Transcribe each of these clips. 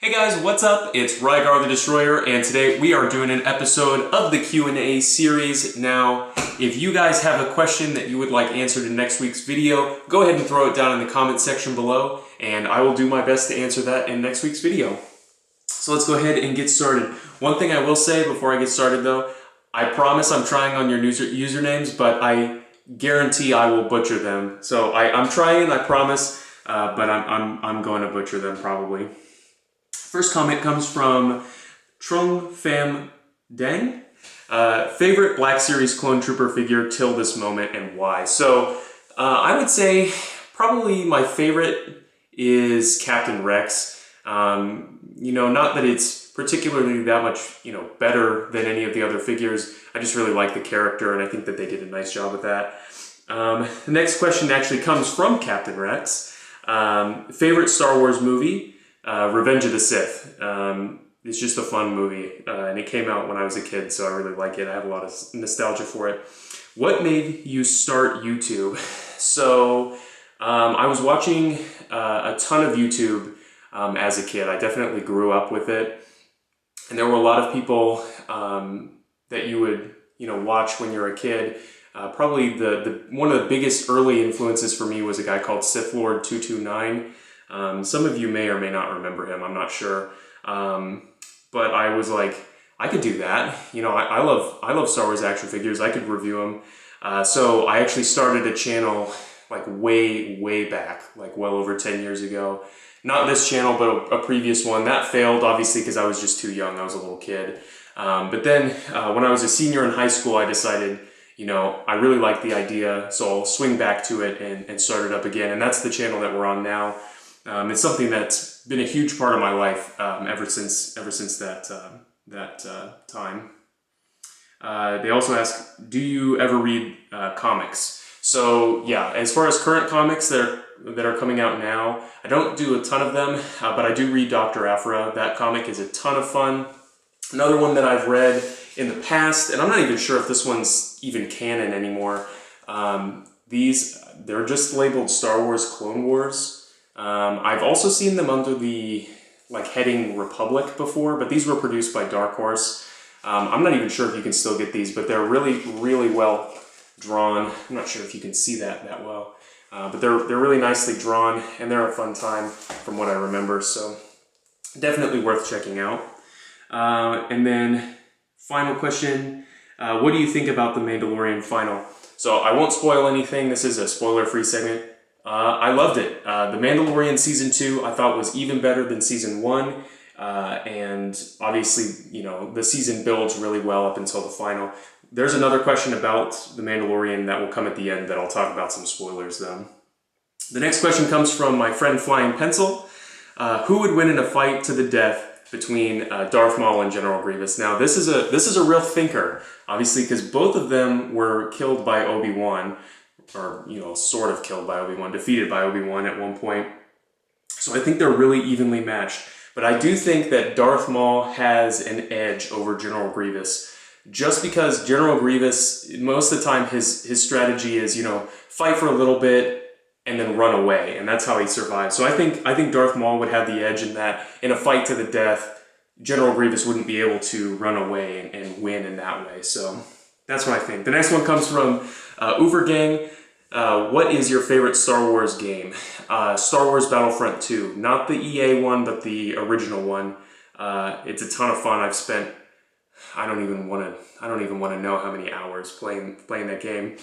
Hey guys, what's up? It's Rygar the Destroyer, and today we are doing an episode of the Q&A series. Now, if you guys have a question that you would like answered in next week's video, go ahead and throw it down in the comment section below, and I will do my best to answer that in next week's video. So let's go ahead and get started. One thing I will say before I get started though, I promise I'm trying on your usernames, but I guarantee I will butcher them. So I'm trying, I promise, but I'm going to butcher them probably. First comment comes from Trung Pham Dang. Favorite Black Series clone trooper figure till this moment and why? So I would say probably my favorite is Captain Rex. Not that it's particularly that much, better than any of the other figures. I just really like the character and I think that they did a nice job with that. The next question actually comes from Captain Rex. Favorite Star Wars movie? Revenge of the Sith. It's just a fun movie, and it came out when I was a kid, so I really like it. I have a lot of nostalgia for it. What made you start YouTube? So, I was watching a ton of YouTube as a kid. I definitely grew up with it, and there were a lot of people that you would, watch when you're a kid. Probably one of the biggest early influences for me was a guy called Sith Lord 229. Some of you may or may not remember him, I'm not sure. But I was like, I could do that. I love Star Wars action figures. I could review them. So I actually started a channel like way back, like well over 10 years ago. Not this channel, but a previous one. That failed, obviously, because I was just too young. I was a little kid. But then when I was a senior in high school, I decided, I really like the idea, so I'll swing back to it and start it up again. And that's the channel that we're on now. It's something that's been a huge part of my life ever since that time. They also ask, do you ever read comics? So yeah, as far as current comics that are coming out now, I don't do a ton of them, but I do read Dr. Aphra. That comic is a ton of fun. Another one that I've read in the past, and I'm not even sure if this one's even canon anymore. They're just labeled Star Wars Clone Wars. I've also seen them under the heading Republic before, but these were produced by Dark Horse. I'm not even sure if you can still get these, but they're really well drawn. I'm not sure if you can see that well, but they're really nicely drawn and they're a fun time from what I remember. So definitely worth checking out. And then final question, what do you think about The Mandalorian final? So I won't spoil anything. This is a spoiler-free segment. I loved it. The Mandalorian Season 2 I thought was even better than Season 1. And obviously, the season builds really well up until the final. There's another question about The Mandalorian that will come at the end that I'll talk about some spoilers though. The next question comes from my friend Flying Pencil. Who would win in a fight to the death between Darth Maul and General Grievous? Now this is a real thinker, obviously, because both of them were killed by Obi-Wan. Or, sort of killed by Obi-Wan, defeated by Obi-Wan at one point. So I think they're really evenly matched. But I do think that Darth Maul has an edge over General Grievous. Just because General Grievous, most of the time his strategy is, fight for a little bit and then run away. And that's how he survives. So I think Darth Maul would have the edge in that in a fight to the death, General Grievous wouldn't be able to run away and win in that way. So that's what I think. The next one comes from Uvergang. What is your favorite Star Wars game? Star Wars Battlefront 2. Not the EA one, but the original one. It's a ton of fun. I've spent, I don't even want to know how many hours playing that game.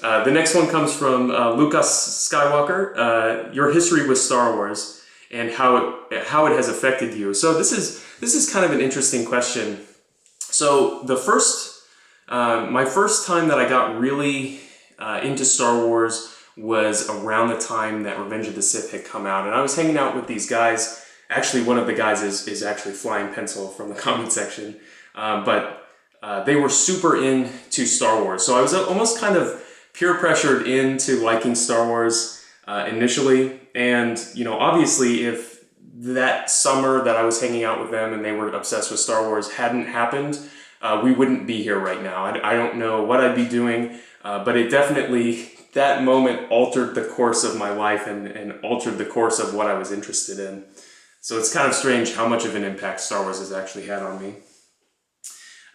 The next one comes from Lucas Skywalker. Your history with Star Wars and how it has affected you. So this is kind of an interesting question. So my first time that I got really into Star Wars was around the time that Revenge of the Sith had come out, and I was hanging out with these guys. Actually, one of the guys is actually Flying Pencil from the comment section, but they were super into Star Wars, so I was almost kind of peer pressured into liking Star Wars initially. And obviously, if that summer that I was hanging out with them and they were obsessed with Star Wars hadn't happened, we wouldn't be here right now. I don't know what I'd be doing. But it definitely, that moment altered the course of my life and altered the course of what I was interested in. So it's kind of strange how much of an impact Star Wars has actually had on me.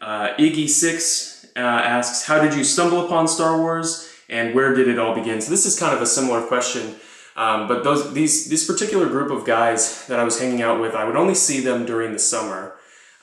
Iggy6 asks, how did you stumble upon Star Wars and where did it all begin? So this is kind of a similar question, but this particular group of guys that I was hanging out with, I would only see them during the summer.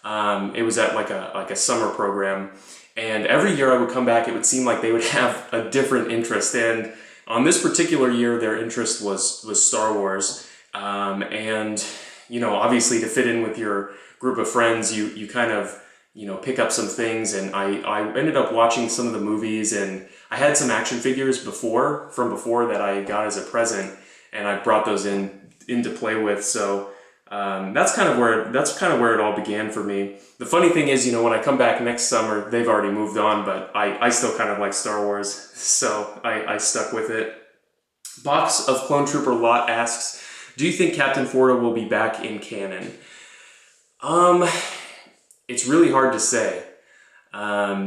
It was at like a summer program, and every year I would come back, it would seem like they would have a different interest, and on this particular year their interest was Star Wars, and you know, obviously to fit in with your group of friends, you kind of, you know, pick up some things, and I ended up watching some of the movies, and I had some action figures from before that I got as a present, and I brought those in to play with. So that's kind of where it all began for me. The funny thing is, you know, when I come back next summer, they've already moved on, but I still kind of like Star Wars, so I stuck with it. Box of Clone Trooper Lot asks, do you think Captain Fordo will be back in canon? It's really hard to say. I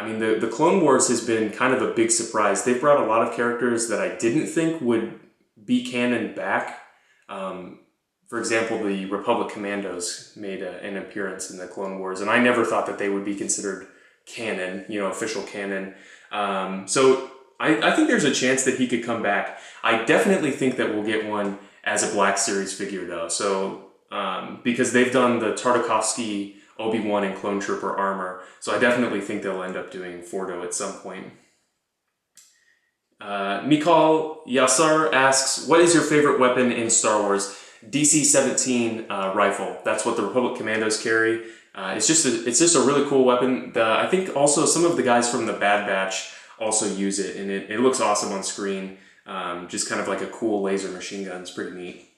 mean, the Clone Wars has been kind of a big surprise. They've brought a lot of characters that I didn't think would be canon back. For example, the Republic Commandos made an appearance in the Clone Wars, and I never thought that they would be considered canon, you know, official canon. So I think there's a chance that he could come back. I definitely think that we'll get one as a Black Series figure, though. So because they've done the Tartakovsky, Obi-Wan, and Clone Trooper armor, so I definitely think they'll end up doing Fordo at some point. Mikal Yassar asks, what is your favorite weapon in Star Wars? DC-17 rifle. That's what the Republic Commandos carry. It's just a really cool weapon. I think also some of the guys from the Bad Batch also use it, and it looks awesome on screen. Just kind of like a cool laser machine gun. It's pretty neat.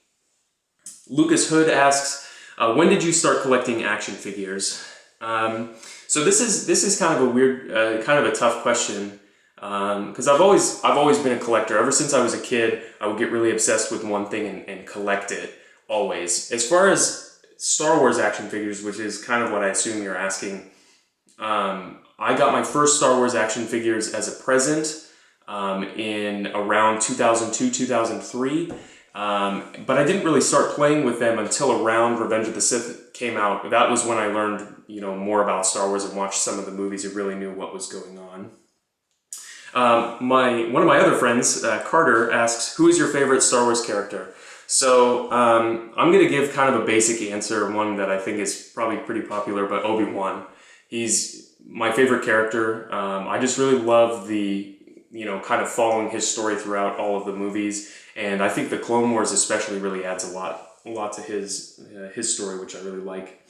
Lucas Hood asks, when did you start collecting action figures? So this is kind of a weird, kind of a tough question, because I've always been a collector. Ever since I was a kid, I would get really obsessed with one thing and collect it, always. As far as Star Wars action figures, which is kind of what I assume you're asking, I got my first Star Wars action figures as a present in around 2002, 2003. But I didn't really start playing with them until around Revenge of the Sith came out. That was when I learned, you know, more about Star Wars and watched some of the movies and really knew what was going on. One of my other friends, Carter, asks, who is your favorite Star Wars character? So I'm going to give kind of a basic answer, one that I think is probably pretty popular, but Obi-Wan. He's my favorite character. I just really love the, you know, kind of following his story throughout all of the movies. And I think the Clone Wars especially really adds a lot to his story, which I really like.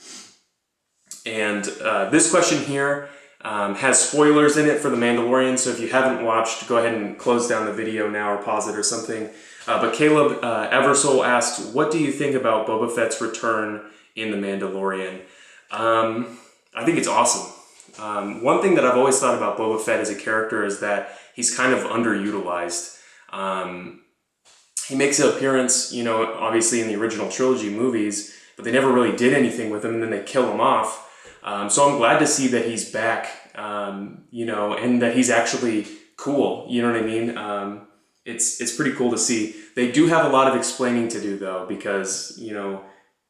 And this question here has spoilers in it for The Mandalorian, so if you haven't watched, go ahead and close down the video now or pause it or something. But Caleb Eversole asks, what do you think about Boba Fett's return in The Mandalorian? I think it's awesome. One thing that I've always thought about Boba Fett as a character is that he's kind of underutilized. He makes an appearance, you know, obviously in the original trilogy movies, but they never really did anything with him, and then they kill him off. So I'm glad to see that he's back, you know, and that he's actually cool, you know what I mean? It's pretty cool to see. They do have a lot of explaining to do, though, because, you know,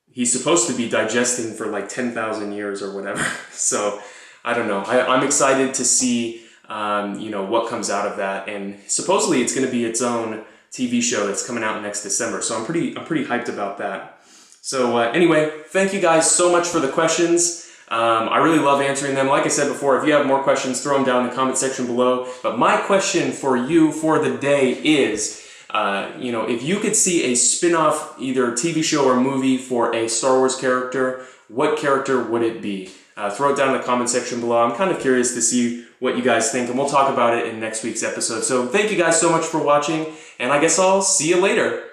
he's supposed to be digesting for like 10,000 years or whatever. So I don't know. I'm excited to see, you know, what comes out of that. And supposedly it's going to be its own TV show that's coming out next December. So I'm pretty hyped about that. So anyway, thank you guys so much for the questions. I really love answering them. Like I said before, if you have more questions, throw them down in the comment section below. But my question for you for the day is, you know, if you could see a spin-off, either TV show or movie for a Star Wars character, what character would it be? Throw it down in the comment section below. I'm kind of curious to see what you guys think, and we'll talk about it in next week's episode. So thank you guys so much for watching, and I guess I'll see you later.